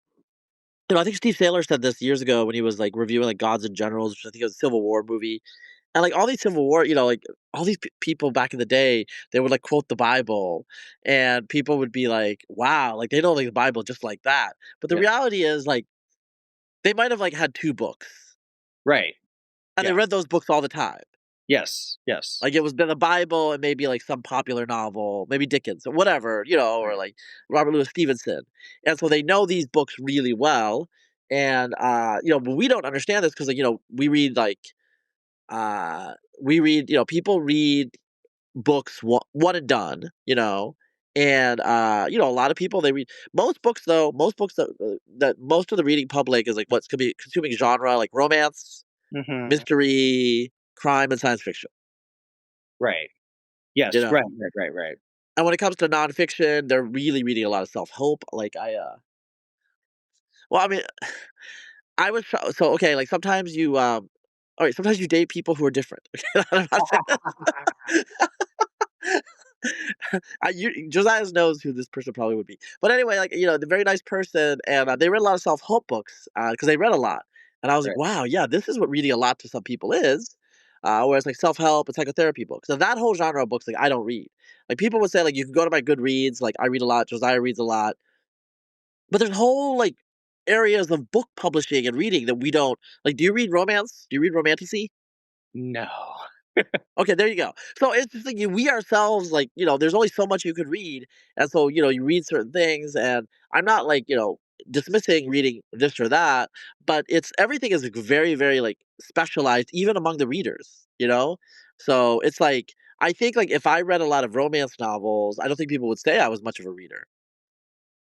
I think Steve Saylor said this years ago when he was like reviewing like Gods and Generals, which I think was a Civil War movie. And like all these Civil War, like all these people back in the day, they would like quote the Bible and people would be like, wow, like they know like the Bible just like that. But the Yeah. reality is like they might have like had two books Right. and they Yeah. read those books all the time. Yes. Yes. Like, it was been the Bible and maybe, like, some popular novel, maybe Dickens or whatever, or, Right. like, Robert Louis Stevenson, and so they know these books really well, and, but we don't understand this because like, we read people read books one and done, and, a lot of people, they read most books that most of the reading public is, like, what's could be consuming genre, like romance, Mhm. mystery, crime, and science fiction, Right. you Yes. Right. know? Right. Right. Right. And when it comes to nonfiction, they're really reading a lot of self-help, like, well, I mean, I was okay, like, sometimes alright, sometimes you date people who are different. I'm not saying this. Josiah knows who this person probably would be. But anyway, like, the very nice person, and, they read a lot of self-help books, because they read a lot. And I was like, Right. "Wow, yeah, this is what reading a lot to some people is." Whereas, like, self-help and psychotherapy books. So that whole genre of books, like, I don't read. Like, people would say, like, "You can go to my Goodreads," like, I read a lot, Josiah reads a lot. But there's whole, like, areas of book publishing and reading that we don't like, do you read romance? Do you read romantasy? No. Okay, there you go. So it's just like we ourselves, like, there's only so much you could read. And so, you read certain things, and I'm not like, dismissing reading this or that, but it's everything is like very, very like specialized, even among the readers. So it's like I think like if I read a lot of romance novels, I don't think people would say I was much of a reader.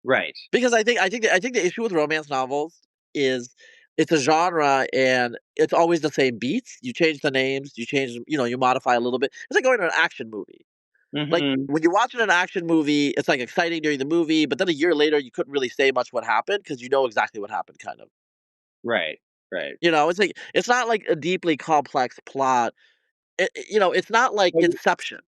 Right. Because I think the issue with romance novels is it's a genre and it's always the same beats. You change the names, you change, you modify a little bit. It's like going to an action movie. Like Mhm. when you're watching an action movie, it's like exciting during the movie, but then a year later you couldn't really say much what happened because you know exactly what happened, kind of. Right. Right. It's like it's not like a deeply complex plot. It's not like Well, Inception.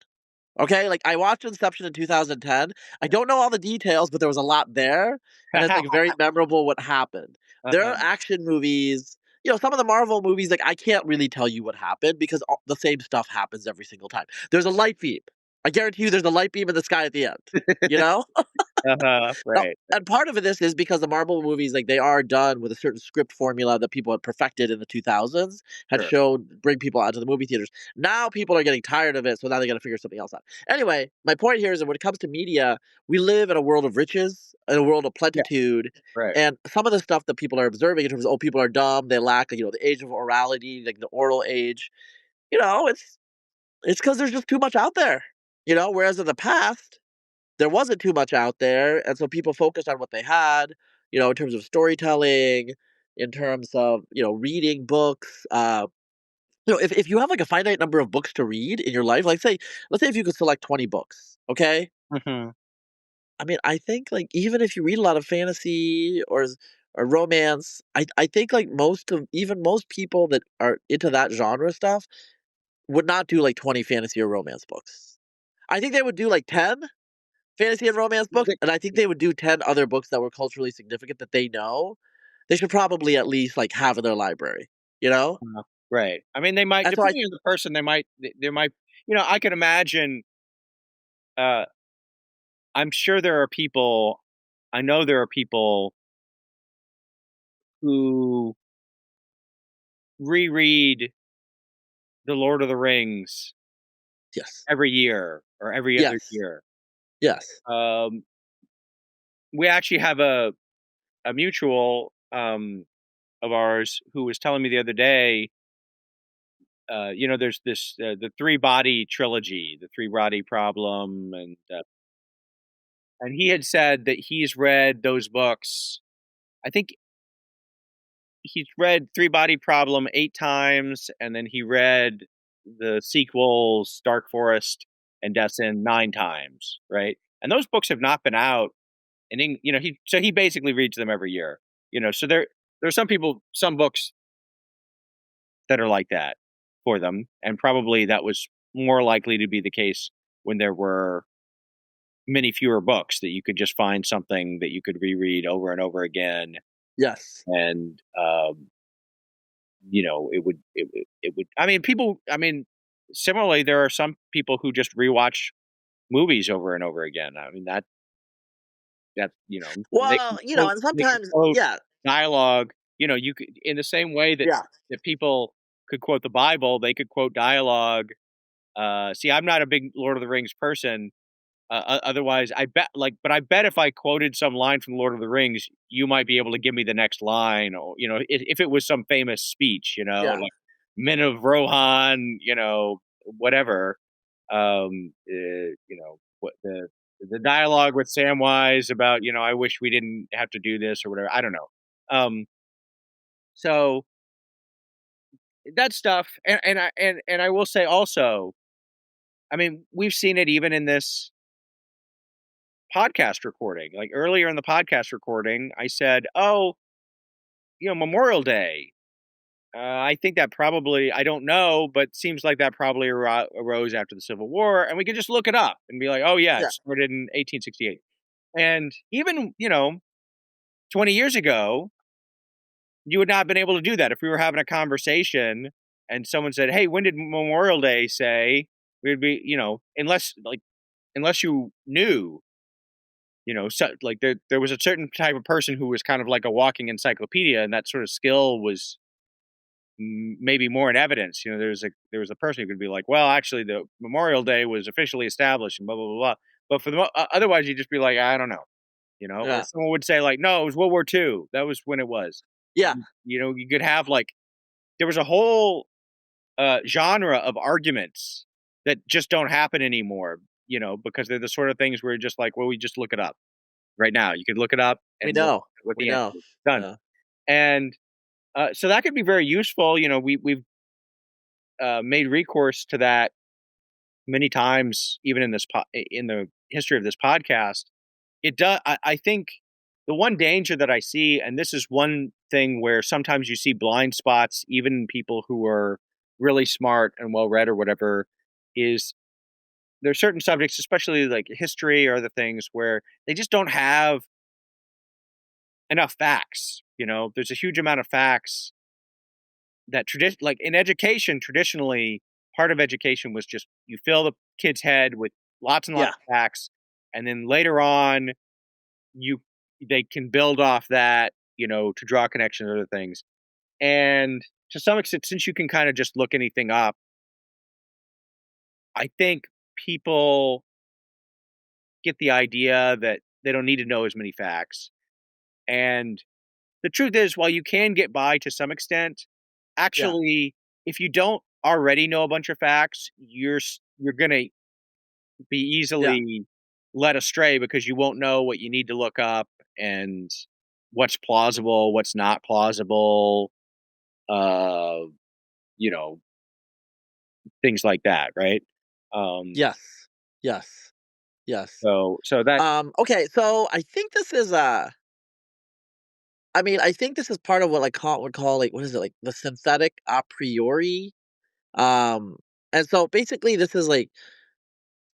Okay, like, I watched Inception in 2010. I don't know all the details, but there was a lot there, and it's, like, very memorable what happened. There are uh-huh. action movies, some of the Marvel movies, like, I can't really tell you what happened because the same stuff happens every single time. There's a light beam. I guarantee you there's a light beam in the sky at the end, you know? Uh-huh. No, Right. and part of this is because the Marvel movies, like, they are done with a certain script formula that people had perfected in the 2000s, had Sure. shown bring people out to the movie theaters. Now people are getting tired of it, so now they gotta figure something else out. Anyway, my point here is that when it comes to media, we live in a world of riches, in a world of Yeah. plenitude, Right. and some of the stuff that people are observing in terms of, "Oh, people are dumb, they lack, the age of orality, like, the oral age," it's because there's just too much out there, whereas in the past there wasn't too much out there, and so people focused on what they had, in terms of storytelling, in terms of, reading books. If you have like a finite number of books to read in your life, like let's say if you could select 20 books, okay? Mhm. I mean, I think like even if you read a lot of fantasy or romance, I think like most people that are into that genre stuff would not do like 20 fantasy or romance books. I think they would do like 10 fantasy and romance books, and I think they would do 10 other books that were culturally significant that they know. They should probably at least, like, have in their library, you know? Right. I mean, they might, And so I depending on the person, they might, I can imagine, uh, I'm sure there are people, I know there are people who reread The Lord of the Rings yes. every year or every other Yes. year. Yes. Um, we actually have a mutual, of ours who was telling me the other day, there's this, the three body trilogy, the three body problem. And he had said that he's read those books. I think he's read Three Body Problem 8 times, and then he read the sequels, Dark Forest and Death's End 9 times, right? And those books have not been out, and he basically reads them every year. So there's some people, some books that are like that for them, and probably that was more likely to be the case when there were many fewer books that you could just find something that you could reread over and over again. Yes. And it would, I mean, people, I mean, similarly there are some people who just rewatch movies over and over again. I mean, that they can Well, quote, and they can sometimes quote yeah. dialogue. You could, in the same way that Yeah. people could quote the Bible, they could quote dialogue. See, I'm not a big Lord of the Rings person. Otherwise, but I bet if I quoted some line from Lord of the Rings, you might be able to give me the next line, or if it was some famous speech, Yeah. like Men of Rohan, whatever. What the dialogue with Samwise about, I wish we didn't have to do this or whatever. I don't know. So that stuff, and I will say also, I mean, we've seen it even in this podcast recording. Like earlier in the podcast recording, I said, "Oh, Memorial Day. I think that probably, I don't know, but seems like that probably arose after the Civil War." And we could just look it up and be like, "Oh yeah, Yeah. it started in 1868." And even 20 years ago, you would not have been able to do that if we were having a conversation and someone said, "Hey, when did Memorial Day say?" We'd be, unless you knew. So like there was a certain type of person who was kind of like a walking encyclopedia, and that sort of skill was maybe more in evidence. There was a person who could be like, well, actually, the Memorial Day was officially established, and blah blah blah blah. But for otherwise, you'd just be like, I don't know, or Yeah. someone would say like, no, it was World War II. That was when it was. Yeah. And, you could have like there was a whole genre of arguments that just don't happen anymore. Because they're the sort of things where you're just like, well, we just look it up right now. You could look it up We and know. what We the answer know. is. Done. Yeah. And so that could be very useful. We've made recourse to that many times, even in in the history of this podcast. It does. I think the one danger that I see, and this is one thing where sometimes you see blind spots, even in people who are really smart and well read or whatever, is there's certain subjects, especially like history or other things, where they just don't have enough facts. There's a huge amount of facts that like in education, traditionally, part of education was just you fill the kid's head with lots and lots Yeah. of facts, and then later on, you they can build off that, to draw connections to other things. And to some extent, since you can kind of just look anything up, I think people get the idea that they don't need to know as many facts. And the truth is, while you can get by to some extent, Yeah. actually, if you don't already know a bunch of facts, you're gonna be Yeah. easily led astray because you won't know what you need to look up and what's plausible, what's not plausible, uh, you know, things like that, right? Um, Yes. Yes. Yes. so that Okay, so I think this is I mean, I think this is part of what like Kant would call like what is it like the synthetic a priori. Um, and so basically, this is like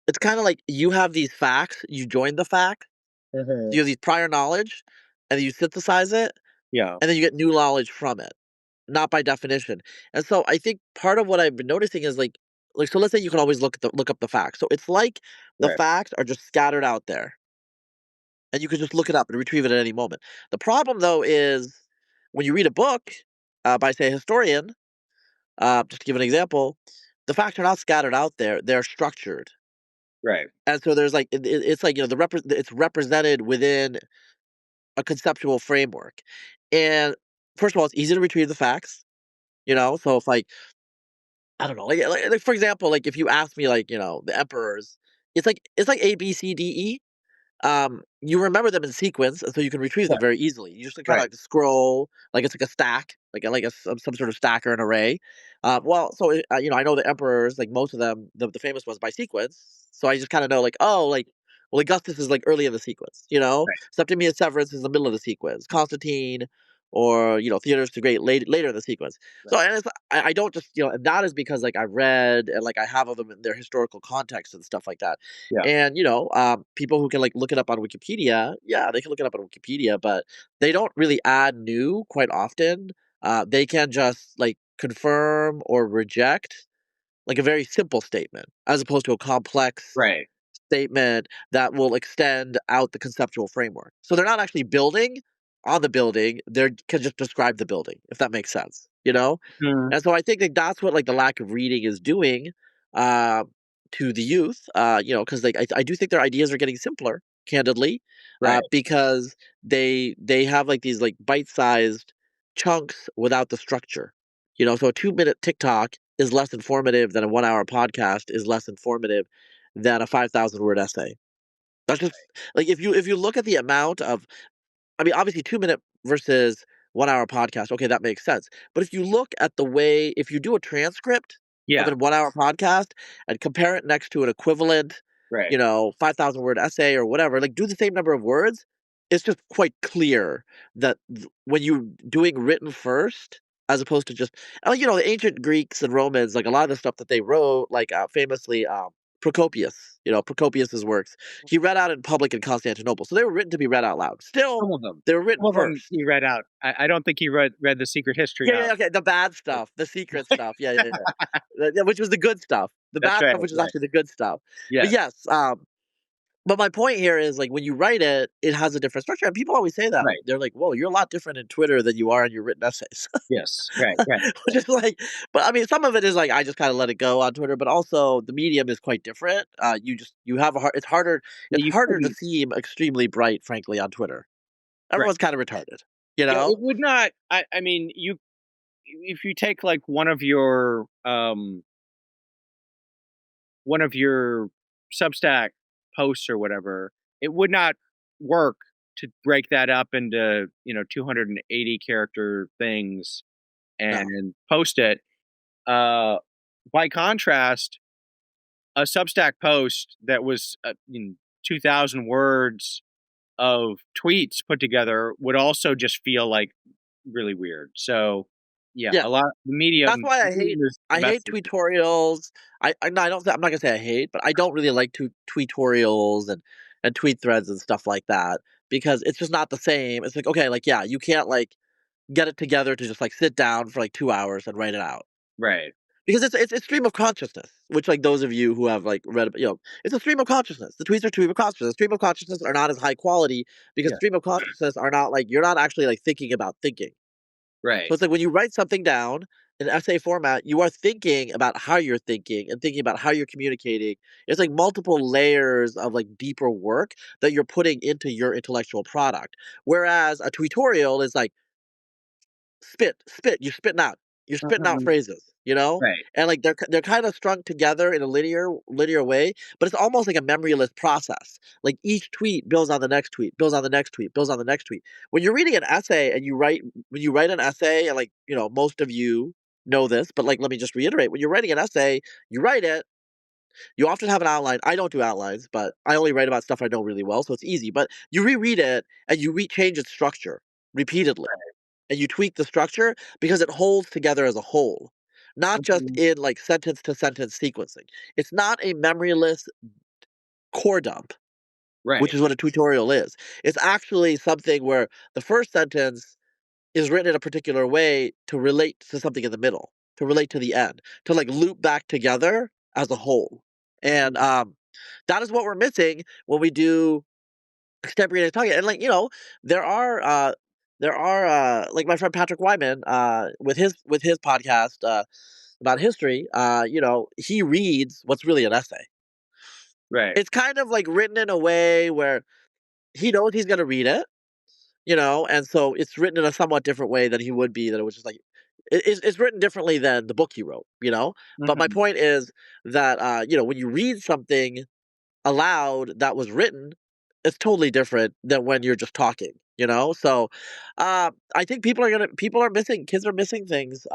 it's kind of like you have these facts, you join the fact, so Mhm. you have these prior knowledge, and then you synthesize it, Yeah, and then you get new knowledge from it, not by definition. And so I think part of what I've been noticing is like so let's say you can always look up the facts. So it's like the right, facts are just scattered out there, and you can just look it up and retrieve it at any moment. The problem though is when you read a book by say a historian, just to give an example, the facts are not scattered out there; they're structured. right, And so there's like it's like it's represented within a conceptual framework. And first of all, it's easy to retrieve the facts. So if like I don't know, like for example, like if you ask me like the emperors, it's like A B C D E. You remember them in sequence, and so you can retrieve yeah, them very easily. You just kind of right, like scroll, like it's like a stack, some sort of stack or an array. Well, so I know the emperors, like most of them, the famous ones by sequence. So I just kind of know, like, oh, like, well, Augustus is like early in the sequence. right, Septimius Severus is in the middle of the sequence. Constantine, or Theodorus the Great later in the sequence. So right, and I don't just and that is because like I've read and like I have of them in their historical context and stuff like that. yeah, And people who can like look it up on Wikipedia, yeah, they can look it up on Wikipedia, but they don't really add new quite often. They can just like confirm or reject like a very simple statement as opposed to a complex right. statement that will extend out the conceptual framework. So they're not actually building on the building; they can just describe the building, if that makes sense. Mhm. And so I think like that's what like the lack of reading is doing uh, to the youth. Because like I do think their ideas are getting simpler, candidly, Right, because they have like these like bite-sized chunks without the structure. So a 2-minute TikTok is less informative than a 1-hour podcast is less informative than a 5,000 word essay. That's just like if you look at the amount of I mean, obviously 2-minute versus 1-hour podcast, okay, that makes sense. But if you look at the way if you do a transcript of yeah, a 1-hour podcast and compare it next to an equivalent, right, 5,000 word essay or whatever, like do the same number of words, it's just quite clear that when you're doing written first, as opposed to just, the ancient Greeks and Romans, like a lot of the stuff that they wrote, like famously, Procopius, Procopius's works, he read out in public in Constantinople. So they were written to be read out loud. Still, some of them. they were written Some of them first. he read out. I don't think he read The Secret History Yeah, yeah, out. yeah, okay. The bad stuff, the secret stuff. Yeah, yeah, yeah. Yeah, which was the good stuff. The That's bad right, stuff, which is right. actually the good stuff. But Yes, yes, but my point here is like when you write it, it has a different structure. And people always say that. right, They're like, whoa, you're a lot different in Twitter than you are in your written essays. yes, right, right, Which is like, but I mean, some of it is like I just kind of let it go on Twitter, but also the medium is quite different. You have a hard. It's harder. Yeah, It's you harder to couldn't seem extremely bright, frankly, on Twitter. right. Everyone's kind of retarded, you Yeah, know. it would not I mean, you if you take, like, one of your Substack posts or whatever, it would not work to break that up into, 280 character things No. and post it. Uh, by contrast, a Substack post that was, 2,000 words of tweets put together would also just feel, like, really weird. So, yeah, Yeah. a lot the That's medium why medium is the I best hate system. tutorials. No, I don't. I'm not gonna say I hate, but I don't really like tutorials and tweet threads and stuff like that because it's just not the same. It's like okay, like yeah, you can't like get it together to just like sit down for like 2 hours and write it out Right. because it's stream of consciousness. which like those of you who have like read, it's a stream of consciousness. The tweets are stream of consciousness. Stream of consciousness are not as high quality because Yeah. stream of consciousness are not like you're not actually like thinking about thinking. So Right. it's like when you write something down in essay format, you are thinking about how you're thinking and thinking about how you're communicating. It's like multiple layers of like deeper work that you're putting into your intellectual product. Whereas a tutorial is like spit, you're spitting out Mhm. phrases, Right. and like they're kind of strung together in a linear way, but it's almost like a memoryless process. Like each tweet builds on the next tweet, builds on the next tweet, builds on the next tweet. When you're reading an essay and when you write an essay, and like most of you know this, but like let me just reiterate: when you're writing an essay, you write it. You often have an outline. I don't do outlines, but I only write about stuff I know really well, so it's easy. But you reread it and you change its structure repeatedly and you tweak the structure because it holds together as a whole, not just Mhm. in like sentence to sentence sequencing. It's not a memoryless core dump, which Right. is what a tutorial is. It's actually something where the first sentence is written in a particular way to relate to something in the middle, to relate to the end, to like loop back together as a whole. And Mhm. that is what we're missing when we do extemporaneous talking. And like, there are like my friend Patrick Wyman, with his podcast about history, he reads what's really an essay. Right. It's kind of like written in a way where he knows he's gonna read it, and so it's written in a somewhat different way than he would be, that it was just like it's written differently than the book he wrote. But my Mhm. point is that when you read something aloud that was written, it's totally different than when you're just talking. So I think people are missing kids are missing things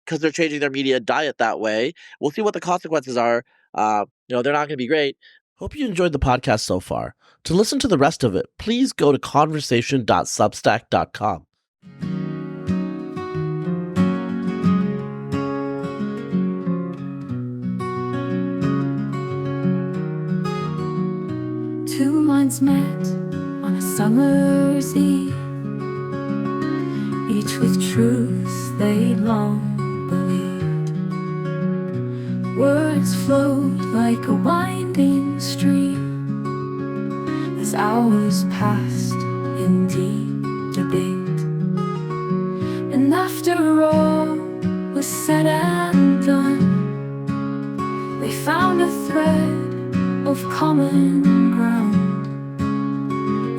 because they're changing their media diet that way. We'll see what the consequences are. They're not going to be great. Hope you enjoyed the podcast so far. To listen to the rest of it, please go to conversation.substack.com. Two minds met on a summer's eve, each with truths they'd long believed. Words flowed like a winding stream as hours passed in deep debate. And after all was said and done, they found a thread of common ground.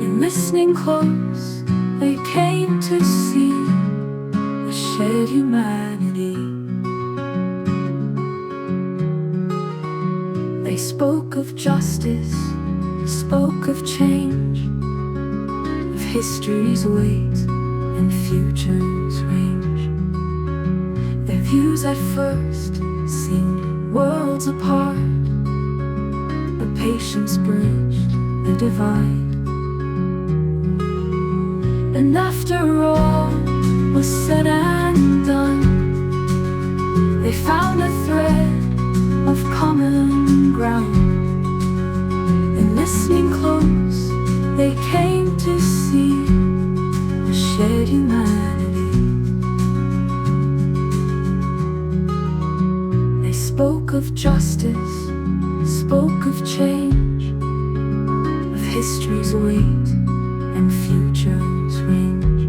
In listening close, they came to see a shared humanity. They spoke of justice, spoke of change, of history's weight and future's range. Their views at first seemed worlds apart, but patience bridged the divide. And after all was said and done, they found a thread of common ground. In listening close, they came to see a shared humanity. They spoke of justice, spoke of change, of history's weight and future's range.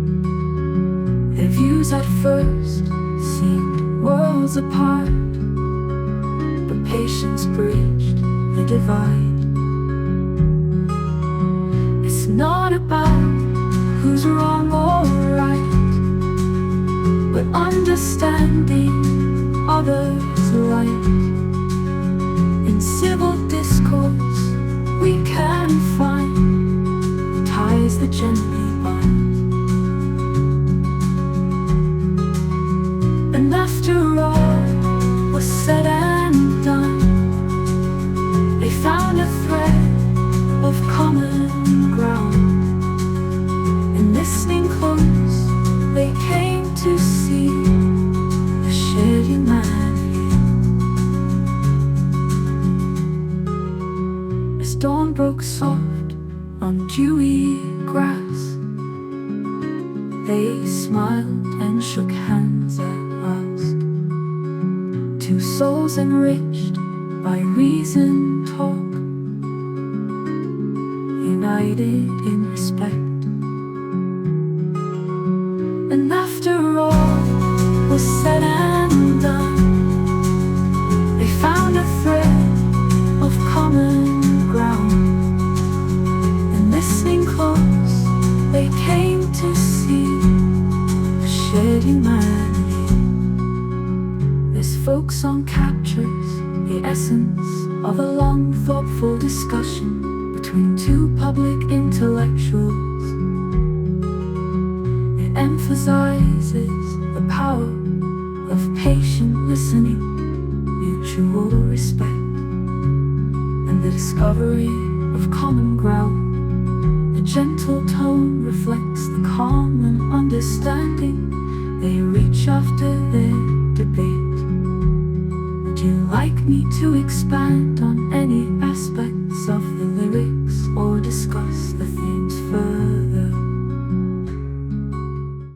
Their views at first seemed worlds apart, but patience bridged the divide. It's not about who's wrong or right, but understanding others' right. In civil discourse we can find the ties that gently bind. And after all was said and done, they found a thread of common ground. And listening close, they came to see a shared humanity. As dawn broke soft on dewy grass, they smiled and shook hands at last. two souls enriched by reason talk, united in respect. And after all was said and done, they found a thread of common ground. And listening close, they came to see a shared humanity. This folk song captures the essence of a long, thoughtful discussion between two public intellectuals. It emphasizes the power of patient listening, mutual respect, and the discovery of common ground. A gentle tone reflects the common understanding they reach after their debate. Would you like me to expand on any aspects of the lyrics or discuss the